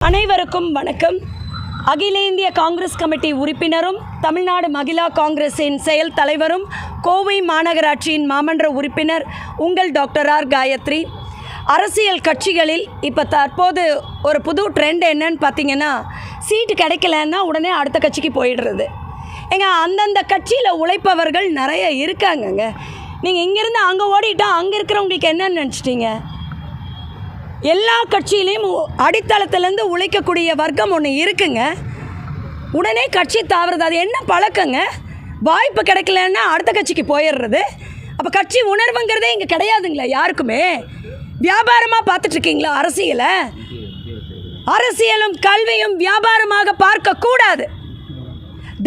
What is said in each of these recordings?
அனைவருக்கும் வணக்கம். அகில இந்திய காங்கிரஸ் கமிட்டி உறுப்பினரும் தமிழ்நாடு மகிழா காங்கிரஸின் செயல் தலைவரும் கோவை மாநகராட்சியின் மாமன்ற உறுப்பினர் உங்கள் டாக்டர் ஆர் காயத்ரி. அரசியல் கட்சிகளில் இப்போ தற்போது ஒரு புது ட்ரெண்ட் என்னன்னு பார்த்தீங்கன்னா, சீட்டு கிடைக்கலன்னா உடனே அடுத்த கட்சிக்கு போயிடுறது. அந்தந்த கட்சியில் உழைப்பவர்கள் நிறைய இருக்காங்கங்க. நீங்கள் இங்கேருந்து அங்கே ஓடிட்டா அங்கே இருக்கிறவங்களுக்கு என்னன்னு நினச்சிட்டீங்க? எல்லா கட்சியிலையும் அடித்தளத்திலேருந்து உழைக்கக்கூடிய வர்க்கம் ஒன்று இருக்குங்க. உடனே கட்சி தாவறது அது என்ன பழக்கங்க? வாய்ப்பு கிடைக்கலன்னா அடுத்த கட்சிக்கு போயிடுறது. அப்போ கட்சி உணர்வுங்கிறதே இங்கே கிடையாதுங்களா யாருக்குமே? வியாபாரமாக பார்த்துட்ருக்கீங்களா அரசியலை? அரசியலும் கல்வியும் வியாபாரமாக பார்க்கக்கூடாது.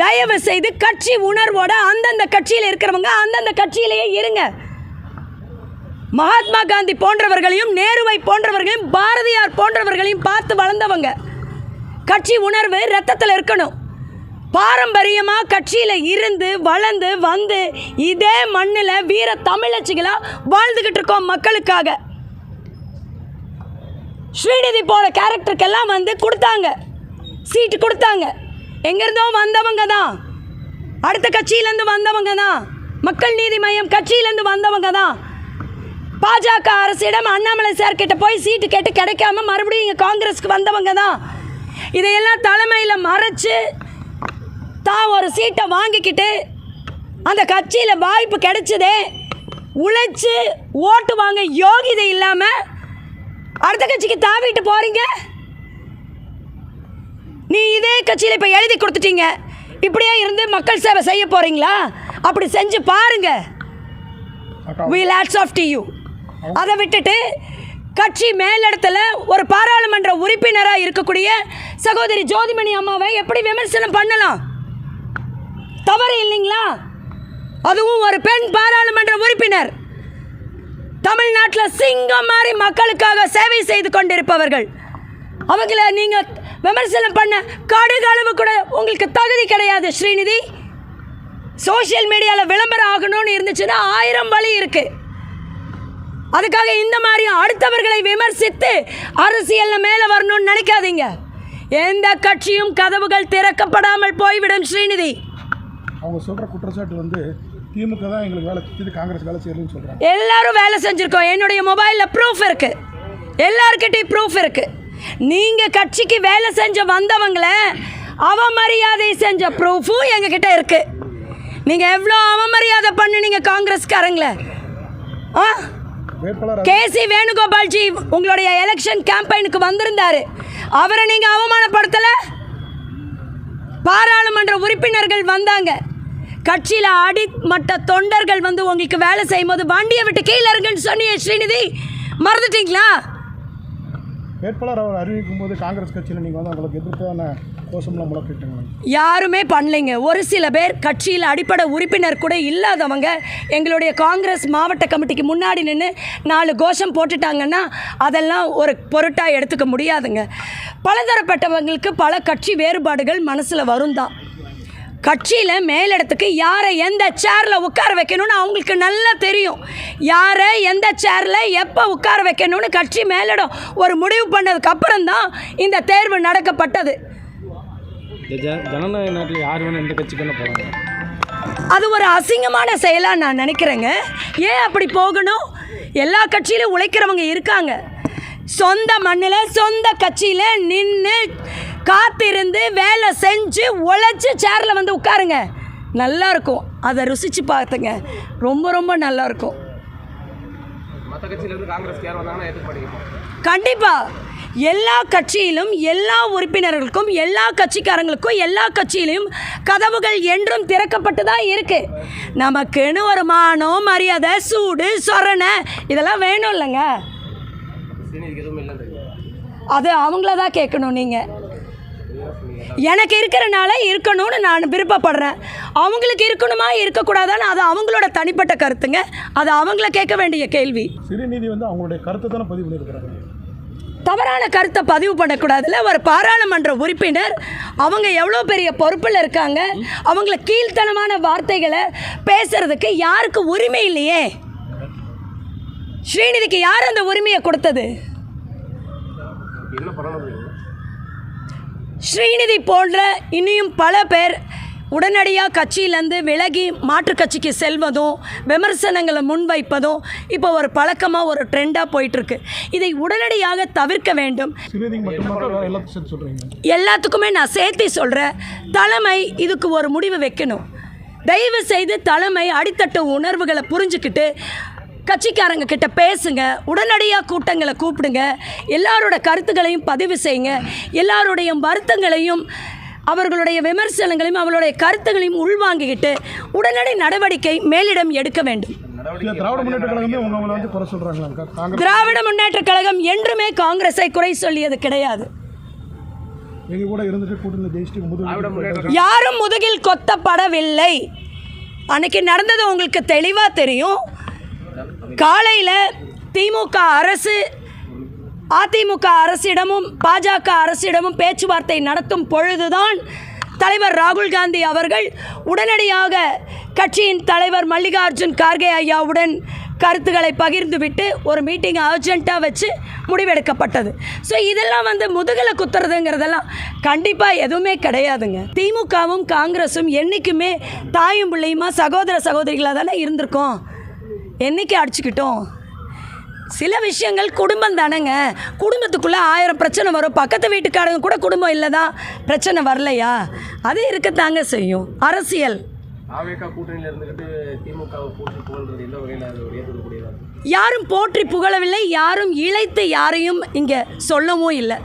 தயவு செய்து கட்சி உணர்வோட அந்தந்த கட்சியில் இருக்கிறவங்க அந்தந்த கட்சியிலேயே இருங்க. மகாத்மா காந்தி போன்றவர்களையும், நேருவை போன்றவர்களையும், பாரதியார் போன்றவர்களையும் பார்த்து வளர்ந்தவங்க. கட்சி உணர்வு ரத்தத்தில் இருக்கணும். பாரம்பரியமாக கட்சியில் இருந்து வளர்ந்து வந்து இதே மண்ணில் வீர தமிழச்சிகளாக வாழ்ந்துக்கிட்டு இருக்கோம் மக்களுக்காக. ஸ்ரீநிதி போல கேரக்டருக்கெல்லாம் வந்து கொடுத்தாங்க, சீட்டு கொடுத்தாங்க. எங்கேருந்தோ வந்தவங்க தான், அடுத்த கட்சியிலேருந்து வந்தவங்க தான், மக்கள் நீதி மையம் கட்சியிலேருந்து வந்தவங்க தான். பாஜக அரசிடம் அண்ணாமலை சார் கிட்ட போய் சீட்டு கேட்டு கிடைக்காம மறுபடியும் இங்கே காங்கிரஸுக்கு வந்தவங்க தான். இதையெல்லாம் தலைமையில் மறைச்சு தான் ஒரு சீட்டை வாங்கிக்கிட்டு அந்த கட்சியில் வாய்ப்பு கிடைச்சதே உழைச்சி ஓட்டு வாங்க யோகிதை இல்லாமல் அடுத்த கட்சிக்கு தாவிட்டு போகிறீங்க. நீ இதே கட்சியில் இப்போ எழுதி கொடுத்துட்டீங்க, இப்படியே இருந்து மக்கள் சேவை செய்ய போகிறீங்களா? அப்படி செஞ்சு பாருங்க. we'll hats off to you. அதை விட்டுட்டு கட்சி மேலிடத்தில் ஒரு பாராளுமன்ற உறுப்பினராக இருக்கக்கூடிய சகோதரி ஜோதிமணி அம்மாவை எப்படி விமர்சனம் பண்ணலாம்? தவறு இல்லைங்களா? அதுவும் ஒரு பெண் பாராளுமன்ற உறுப்பினர், தமிழ்நாட்டில் சிங்கம் மாதிரி மக்களுக்காக சேவை செய்து கொண்டிருப்பவர்கள். அவங்கள நீங்கள் விமர்சனம் பண்ண கடுகளவு கூட உங்களுக்கு தகுதி கிடையாது. ஸ்ரீநிதி, சோஷியல் மீடியாவில் விளம்பரம் ஆகணும்னு இருந்துச்சுன்னா 1000 வழி இருக்குது. அதுக்காக இந்த மாதிரி அடுத்தவர்களை விமர்சித்து அரசியலில் மேலே வரணும்னு நினைக்காதீங்க. எந்த கட்சியும் கதவுகள் திறக்கப்படாமல் போய்விடும். ஸ்ரீநிதி, அவங்க சொல்கிற குற்றச்சாட்டு வந்து திமுக தான் எங்களுக்கு வேலை செஞ்சு காங்கிரஸ் வேலை செய்யணும்னு சொல்கிறாங்க. எல்லாரும் வேலை செஞ்சுருக்கோம். என்னுடைய மொபைலில் ப்ரூஃப் இருக்குது, எல்லாருக்கிட்டையும் ப்ரூஃப் இருக்குது. நீங்கள் கட்சிக்கு வேலை செஞ்ச வந்தவங்களை அவமரியாதை செஞ்ச ப்ரூஃபும் எங்ககிட்ட இருக்குது. நீங்கள் எவ்வளோ அவமரியாதை பண்ணுனீங்க காங்கிரஸ்காரங்கள? கேசி வேணுகோபால்ஜி உங்களுடைய எலெக்ஷன் கேம்பெயினுக்கு வந்திருந்தாரு, அவரை நீங்கள் அவமானப்படுத்தலை? பாராளுமன்ற உறுப்பினர்கள் வந்தாங்க, கட்சியில் அடிமட்ட தொண்டர்கள் வந்து உங்களுக்கு வேலை செய்யும் போது வண்டியை விட்டு கீழே இருக்குன்னு சொன்னியே ஸ்ரீநிதி, மறந்துட்டீங்களா? வேட்பாளர் அவர் அறிவிக்கும் போது காங்கிரஸ் கட்சியில் நீங்கள் வந்து அவங்களுக்கு எதிர்ப்பான கோஷம்லாம் முழக்கிட்டீங்க. யாருமே பண்ணலைங்க. ஒரு சில பேர் கட்சியில் அடிப்படை உறுப்பினர் கூட இல்லாதவங்க எங்களுடைய காங்கிரஸ் மாவட்ட கமிட்டிக்கு முன்னாடி நின்று 4 கோஷம் போட்டுட்டாங்கன்னா அதெல்லாம் ஒரு பொருட்டாக எடுத்துக்க முடியாதுங்க. பலதரப்பட்டவங்களுக்கு பல கட்சி வேறுபாடுகள் மனசில் வரும் தான். கட்சியில் மேலிடத்துக்கு யாரை எந்த சேரில் உட்கார வைக்கணும்னு அவங்களுக்கு நல்லா தெரியும். யாரை எந்த சேரில் எப்போ உட்கார வைக்கணும்னு கட்சி மேலிடம் ஒரு முடிவு பண்ணதுக்கப்புறம் தான் இந்த தேர்வு நடக்கப்பட்டது. ஜனநாயக நாட்டில் யார் வேணும் எந்த கட்சிக்கு போகிறாங்க? அது ஒரு அசிங்கமான செயலாக நான் நினைக்கிறேங்க. ஏன் அப்படி போகணும்? எல்லா கட்சியிலும் உழைக்கிறவங்க இருக்காங்க. சொந்த மண்ணில் சொந்த கட்சியில் நின்று காத்திருந்து வேலை செஞ்சு உழைச்சி சேரில் வந்து உட்காருங்க, நல்லாயிருக்கும். அதை ருசித்து பார்த்துங்க, ரொம்ப ரொம்ப நல்லாயிருக்கும். கண்டிப்பாக எல்லா கட்சியிலும் எல்லா உறுப்பினர்களுக்கும் எல்லா கட்சிக்காரங்களுக்கும் எல்லா கட்சியிலையும் கதவுகள் என்றும் திறக்கப்பட்டு தான் இருக்குது. நமக்குன்னு ஒரு மானம் மரியாதை சூடு சொரணை இதெல்லாம் வேணும் இல்லைங்க. அது அவங்கள தான் கேட்கணும். நீங்கள் எனக்கு இருக்கிறனால இருக்கணும்னு நான் விருப்பப்படுறேன், அவங்களுக்கு இருக்கணுமா இருக்கக்கூடாதான்னு அது அவங்களோட தனிப்பட்ட கருத்துங்க. அது அவங்கள கேட்க வேண்டிய கேள்வி. ஸ்ரீநிதி வந்து அவங்களுடைய கருத்தை தானே பதிவு பண்ணியிருக்கிறாங்க. தவறான கருத்தை பதிவு பண்ணக்கூடாதுல்ல. ஒரு பாராளுமன்ற உறுப்பினர் அவங்க எவ்வளோ பெரிய பொறுப்பில் இருக்காங்க, அவங்கள கீழ்த்தனமான வார்த்தைகளை பேசுறதுக்கு யாருக்கு உரிமை இல்லையே? ஸ்ரீநிதிக்கு யார் அந்த உரிமையை கொடுத்தது? ஸ்ரீநிதி போன்ற இன்னும் பல பேர் உடனடியாக கட்சியிலேருந்து விலகி மாற்றுக் கட்சிக்கு செல்வதும் விமர்சனங்களை முன்வைப்பதும் இப்போ ஒரு பழக்கமாக ஒரு ட்ரெண்டாக போயிட்டுருக்கு. இதை உடனடியாக தவிர்க்க வேண்டும். ஸ்ரீநிதிக்கு மட்டும் எல்லாத்தையும் சேர்த்து சொல்கிறீங்க? எல்லாத்துக்குமே நான் சேர்த்து சொல்கிறேன். தலைமை இதுக்கு ஒரு முடிவு வைக்கணும். தயவு செய்து தலைமை அடித்தட்டு உணர்வுகளை புரிஞ்சுக்கிட்டு கட்சிக்காரங்க கிட்ட பேசுங்க. உடனடியாக கூட்டங்களை கூப்பிடுங்க. எல்லாரோட கருத்துக்களையும் பதிவு செய்யுங்க. எல்லாருடைய வருத்தங்களையும் அவர்களுடைய விமர்சனங்களையும் அவர்களுடைய கருத்துக்களையும் உள்வாங்கிக்கிட்டு உடனடி நடவடிக்கை மேலிடம் எடுக்க வேண்டும். திராவிட முன்னேற்ற கழகமே உங்களை வந்து குறை சொல்கிறாங்களா? திராவிட முன்னேற்ற கழகம் என்றுமே காங்கிரஸை குறை சொல்லியது கிடையாது. எங்க கூட இருந்துட்டு கூட்டணி ஜெயிச்சுட்டு யாரும் முதுகில் கொத்தப்படவில்லை. அன்னைக்கு நடந்தது உங்களுக்கு தெளிவாக தெரியும். காலையில் திமுக அரசு அதிமுக அரசிடமும் பாஜக அரசிடமும் பேச்சுவார்த்தை நடத்தும் பொழுதுதான் தலைவர் ராகுல் காந்தி அவர்கள் உடனடியாக கட்சியின் தலைவர் மல்லிகார்ஜுன் கார்கே ஐயாவுடன் கருத்துக்களை பகிர்ந்துவிட்டு ஒரு மீட்டிங் அர்ஜென்ட்டாக வச்சு முடிவெடுக்கப்பட்டது. ஸோ இதெல்லாம் வந்து முதுகலை குத்துறதுங்கிறதெல்லாம் கண்டிப்பாக எதுவுமே கிடையாதுங்க. திமுகவும் காங்கிரஸும் என்றைக்குமே தாயும் பிள்ளையுமா சகோதர சகோதரிகளாக தானே இருந்திருக்கோம். என்றைக்கு அடிச்சுக்கிட்டோம்? சில விஷயங்கள் குடும்பம் தானேங்க. குடும்பத்துக்குள்ளே 1000 பிரச்சனை வரும். பக்கத்து வீட்டுக்காரங்க கூட குடும்பம் இல்லை தான் பிரச்சனை வரலையா? அது இருக்கத்தாங்க செய்யும். அரசியல் கூட்டணியில் இருந்துக்கிட்டு திமுகவை போற்றி புகழ்றது எந்த வகையில் அது ஏற்றுக்கக்கூடியது? யாரும் போற்றி புகழவில்லை. யாரும் இழைத்து யாரையும் இங்கே சொல்லவும் இல்லை.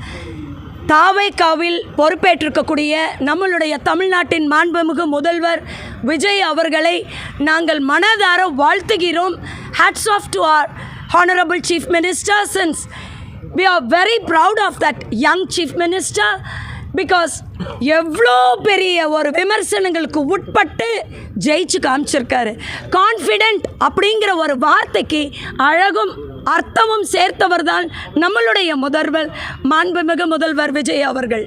தாவேகாவில் பொறுப்பேற்றிருக்கக்கூடிய நம்மளுடைய தமிழ்நாட்டின் மாண்புமிகு முதல்வர் விஜய் அவர்களை நாங்கள் மனதார வாழ்த்துகிறோம். Hats off to our Honorable Chief Minister, since we are very proud of that young Chief Minister, because எவ்வளோ பெரிய ஒரு விமர்சனங்களுக்கு உட்பட்டு ஜெயிச்சு காமிச்சிருக்காரு. கான்ஃபிடென்ட் அப்படிங்கிற ஒரு வார்த்தைக்கு அழகும் அர்த்தமும் சேர்த்தவர் தான் நம்மளுடைய முதல்வர் மாண்புமிகு முதல்வர் விஜய் அவர்கள்.